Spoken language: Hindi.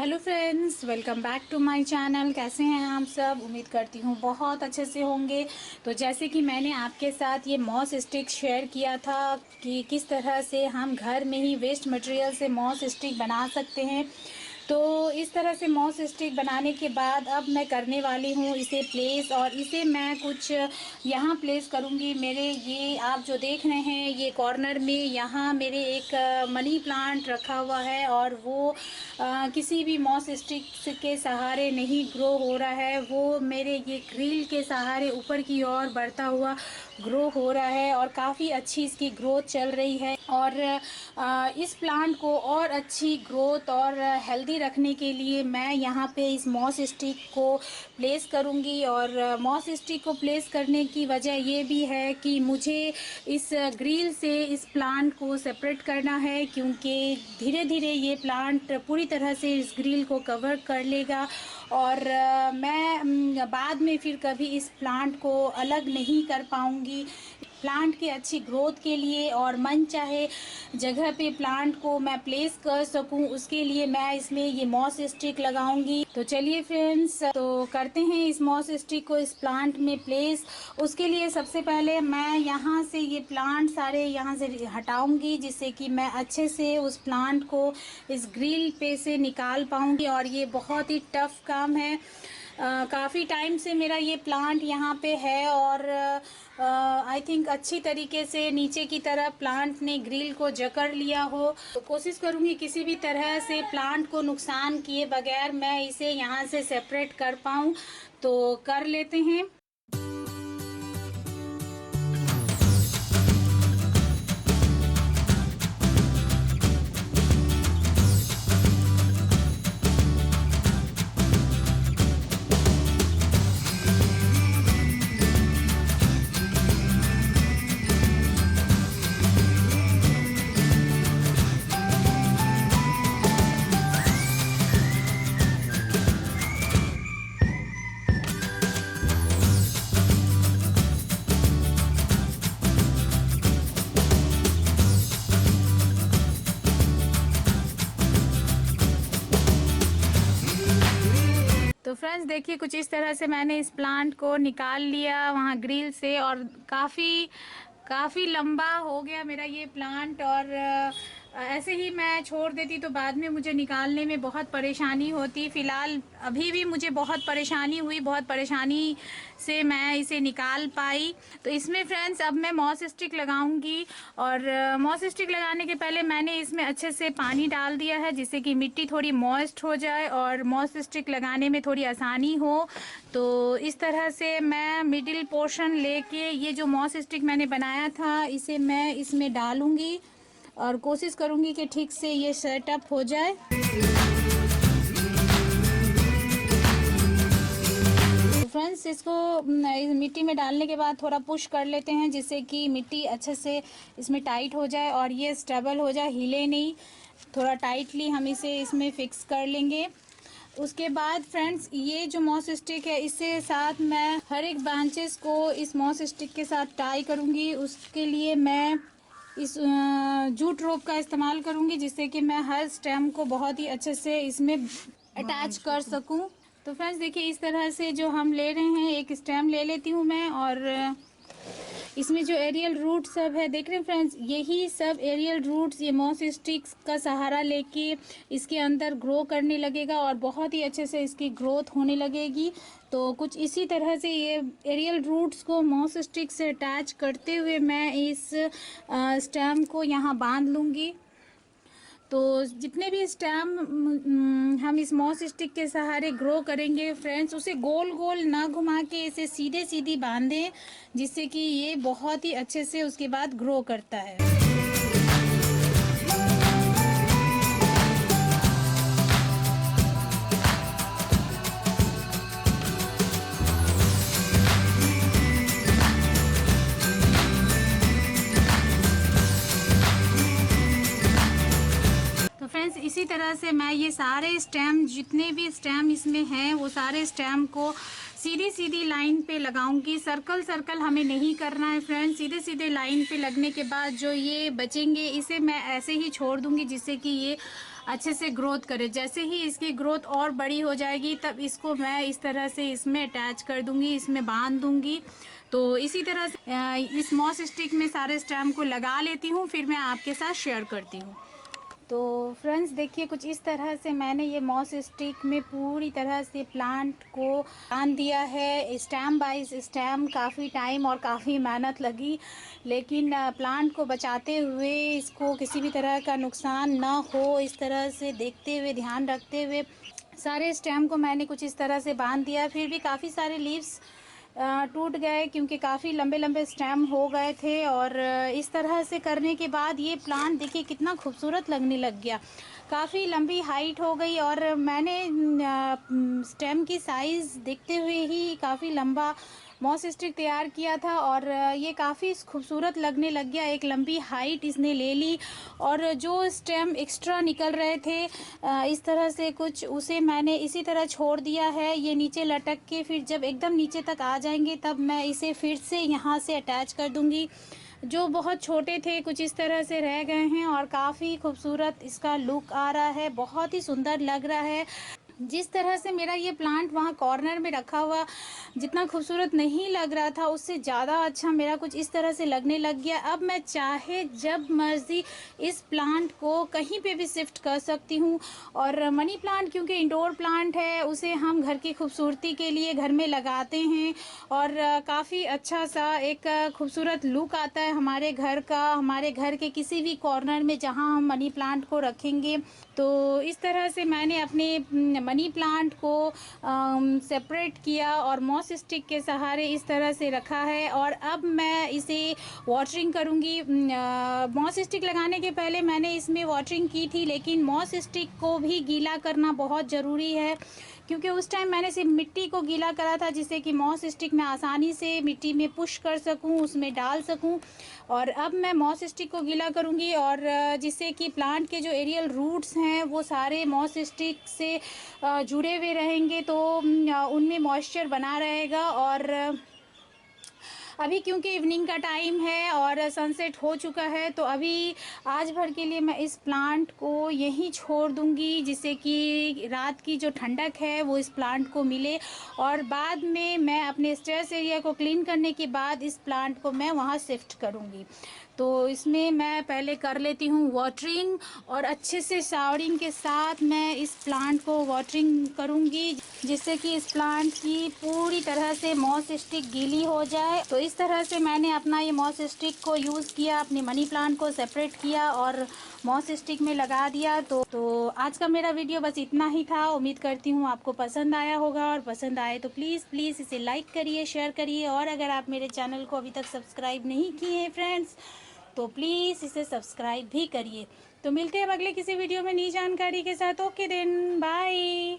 Hello friends, welcome back to my channel. कैसे हैं आप सब? उम्मीद करती हूँ बहुत अच्छे से होंगे। तो जैसे कि मैंने आपके साथ ये मॉस स्टिक शेयर किया था कि किस तरह से हम घर में ही वेस्ट मटेरियल से मॉस स्टिक बना सकते हैं। तो इस तरह से मॉस स्टिक बनाने के बाद अब मैं करने वाली हूँ इसे प्लेस, और इसे मैं कुछ यहाँ प्लेस करूँगी। मेरे ये आप जो देख रहे हैं ये कॉर्नर में यहाँ मेरे एक मनी प्लांट रखा हुआ है, और वो किसी भी मॉस स्टिक के सहारे नहीं ग्रो हो रहा है, वो मेरे ये ग्रिल के सहारे ऊपर की ओर बढ़ता हुआ ग्रो हो रहा है, और काफ़ी अच्छी इसकी ग्रोथ चल रही है। और इस प्लांट को और अच्छी ग्रोथ और हेल्दी रखने के लिए मैं यहाँ पे इस मॉस स्टिक को प्लेस करूँगी। और मॉस स्टिक को प्लेस करने की वजह ये भी है कि मुझे इस ग्रिल से इस प्लांट को सेपरेट करना है, क्योंकि धीरे धीरे ये प्लांट पूरी तरह से इस ग्रिल को कवर कर लेगा, और मैं बाद में फिर कभी इस प्लांट को अलग नहीं कर पाऊँगी। प्लांट की अच्छी ग्रोथ के लिए और मन चाहे जगह पे प्लांट को मैं प्लेस कर सकूं, उसके लिए मैं इसमें ये मॉस स्टिक लगाऊंगी। तो चलिए फ्रेंड्स, तो करते हैं इस मॉस स्टिक को इस प्लांट में प्लेस। उसके लिए सबसे पहले मैं यहाँ से ये प्लांट सारे यहाँ से हटाऊंगी, जिससे कि मैं अच्छे से उस प्लांट को इस ग्रिल पे से निकाल पाऊंगी। और ये बहुत ही टफ काम है। काफ़ी टाइम से मेरा ये प्लांट यहाँ पे है, और आई थिंक अच्छी तरीके से नीचे की तरफ प्लांट ने ग्रिल को जकड़ लिया हो। तो कोशिश करूँगी किसी भी तरह से प्लांट को नुकसान किए बगैर मैं इसे यहाँ से सेपरेट कर पाऊँ। तो कर लेते हैं। तो फ्रेंड्स देखिए, कुछ इस तरह से मैंने इस प्लांट को निकाल लिया वहाँ ग्रिल से, और काफ़ी लंबा हो गया मेरा ये प्लांट। और ऐसे ही मैं छोड़ देती तो बाद में मुझे निकालने में बहुत परेशानी होती। फ़िलहाल अभी भी मुझे बहुत परेशानी हुई, बहुत परेशानी से मैं इसे निकाल पाई। तो इसमें फ्रेंड्स अब मैं मॉस स्टिक लगाऊंगी, और मॉस स्टिक लगाने के पहले मैंने इसमें अच्छे से पानी डाल दिया है, जिससे कि मिट्टी थोड़ी मॉइस्ट हो जाए और मॉस स्टिक लगाने में थोड़ी आसानी हो। तो इस तरह से मैं मिडिल पोर्शन लेके ये जो मॉस स्टिक मैंने बनाया था इसे मैं इसमें डालूंगी, और कोशिश करूंगी कि ठीक से ये सेटअप हो जाए। फ्रेंड्स इसको मिट्टी में डालने के बाद थोड़ा पुश कर लेते हैं, जिससे कि मिट्टी अच्छे से इसमें टाइट हो जाए और ये स्टेबल हो जाए, हिले नहीं। थोड़ा टाइटली हम इसे इसमें फिक्स कर लेंगे। उसके बाद फ्रेंड्स ये जो मॉस स्टिक है इससे साथ मैं हर एक ब्रांचेस को इस मॉस स्टिक के साथ टाई करूँगी। उसके लिए मैं इस जूट रोप का इस्तेमाल करूँगी, जिससे कि मैं हर स्टेम को बहुत ही अच्छे से इसमें अटैच कर सकूँ। तो फ्रेंड्स देखिए, इस तरह से जो हम ले रहे हैं, एक स्टेम ले लेती हूँ मैं, और इसमें जो एरियल रूट सब है देख रहे हैं फ्रेंड्स, यही सब एरियल रूट्स ये मॉस स्टिक्स का सहारा लेके इसके अंदर ग्रो करने लगेगा, और बहुत ही अच्छे से इसकी ग्रोथ होने लगेगी। तो कुछ इसी तरह से ये एरियल रूट्स को मॉस स्टिक से अटैच करते हुए मैं इस स्टेम को यहाँ बांध लूँगी। तो जितने भी स्टेम हम इस मॉस स्टिक के सहारे ग्रो करेंगे फ्रेंड्स, उसे गोल गोल ना घुमा के इसे सीधे सीधी बांधें, जिससे कि ये बहुत ही अच्छे से उसके बाद ग्रो करता है। तो फ्रेंड्स इसी तरह से मैं ये सारे स्टेम, जितने भी स्टेम इसमें हैं, वो सारे स्टेम को सीधी सीधी लाइन पे लगाऊंगी। सर्कल सर्कल हमें नहीं करना है फ्रेंड्स। सीधे सीधे लाइन पे लगने के बाद जो ये बचेंगे इसे मैं ऐसे ही छोड़ दूंगी, जिससे कि ये अच्छे से ग्रोथ करे। जैसे ही इसकी ग्रोथ और बड़ी हो जाएगी तब इसको मैं इस तरह से इसमें अटैच कर दूंगी, इसमें बांध दूंगी। तो इसी तरह से इस मॉस स्टिक में सारे स्टेम को लगा लेती हूँ, फिर मैं आपके साथ शेयर करती हूँ। तो फ्रेंड्स देखिए, कुछ इस तरह से मैंने ये मॉस स्टिक में पूरी तरह से प्लांट को बांध दिया है। स्टेम बाय स्टेम काफ़ी टाइम और काफ़ी मेहनत लगी, लेकिन प्लांट को बचाते हुए, इसको किसी भी तरह का नुकसान ना हो इस तरह से देखते हुए, ध्यान रखते हुए सारे स्टेम को मैंने कुछ इस तरह से बांध दिया। फिर भी काफ़ी सारे लीव्स टूट गए क्योंकि काफ़ी लंबे लंबे स्टेम हो गए थे। और इस तरह से करने के बाद ये प्लांट देखिए कितना खूबसूरत लगने लग गया, काफ़ी लंबी हाइट हो गई। और मैंने स्टेम की साइज़ देखते हुए ही काफ़ी लंबा मॉस स्टिक तैयार किया था और ये काफ़ी खूबसूरत लगने लग गया, एक लंबी हाइट इसने ले ली। और जो स्टेम एक्स्ट्रा निकल रहे थे इस तरह से कुछ, उसे मैंने इसी तरह छोड़ दिया है, ये नीचे लटक के। फिर जब एकदम नीचे तक आ जाएंगे तब मैं इसे फिर से यहाँ से अटैच कर दूँगी। जो बहुत छोटे थे कुछ इस तरह से रह गए हैं और काफ़ी खूबसूरत इसका लुक आ रहा है, बहुत ही सुंदर लग रहा है। जिस तरह से मेरा ये प्लांट वहाँ कॉर्नर में रखा हुआ जितना खूबसूरत नहीं लग रहा था, उससे ज़्यादा अच्छा मेरा कुछ इस तरह से लगने लग गया। अब मैं चाहे जब मर्ज़ी इस प्लांट को कहीं पे भी शिफ्ट कर सकती हूँ। और मनी प्लांट क्योंकि इंडोर प्लांट है, उसे हम घर की खूबसूरती के लिए घर में लगाते हैं और काफ़ी अच्छा सा एक खूबसूरत लुक आता है हमारे घर का, हमारे घर के किसी भी कॉर्नर में जहाँ हम मनी प्लांट को रखेंगे। तो इस तरह से मैंने अपने मनी प्लांट को सेपरेट किया और मॉस स्टिक के सहारे इस तरह से रखा है। और अब मैं इसे वाटरिंग करूँगी। मॉस स्टिक लगाने के पहले मैंने इसमें वाटरिंग की थी, लेकिन मॉस स्टिक को भी गीला करना बहुत ज़रूरी है क्योंकि उस टाइम मैंने सिर्फ मिट्टी को गीला करा था, जिससे कि मॉस स्टिक मैं आसानी से मिट्टी में पुश कर सकूं, उसमें डाल सकूं। और अब मैं मॉस स्टिक को गीला करूंगी और जिससे कि प्लांट के जो एरियल रूट्स हैं वो सारे मॉस स्टिक से जुड़े हुए रहेंगे, तो उनमें मॉइस्चर बना रहेगा। और अभी क्योंकि इवनिंग का टाइम है और सनसेट हो चुका है, तो अभी आज भर के लिए मैं इस प्लांट को यहीं छोड़ दूंगी, जिससे कि रात की जो ठंडक है वो इस प्लांट को मिले। और बाद में मैं अपने स्टेयर्स एरिया को क्लीन करने के बाद इस प्लांट को मैं वहाँ शिफ्ट करूँगी। तो इसमें मैं पहले कर लेती हूँ वाटरिंग और अच्छे से शावरिंग के साथ मैं इस प्लांट को वाटरिंग करूँगी, जिससे कि इस प्लांट की पूरी तरह से मॉस स्टिक गीली हो जाए। तो इस तरह से मैंने अपना ये मॉस स्टिक को यूज़ किया, अपने मनी प्लांट को सेपरेट किया और मॉस स्टिक में लगा दिया। तो आज का मेरा वीडियो बस इतना ही था। उम्मीद करती हूँ आपको पसंद आया होगा, और पसंद आए तो प्लीज़ इसे लाइक करिए, शेयर करिए। और अगर आप मेरे चैनल को अभी तक सब्सक्राइब नहीं किए हैं फ्रेंड्स, तो प्लीज़ इसे सब्सक्राइब भी करिए। तो मिलते हैं अब अगले किसी वीडियो में नई जानकारी के साथ। Okay then, bye.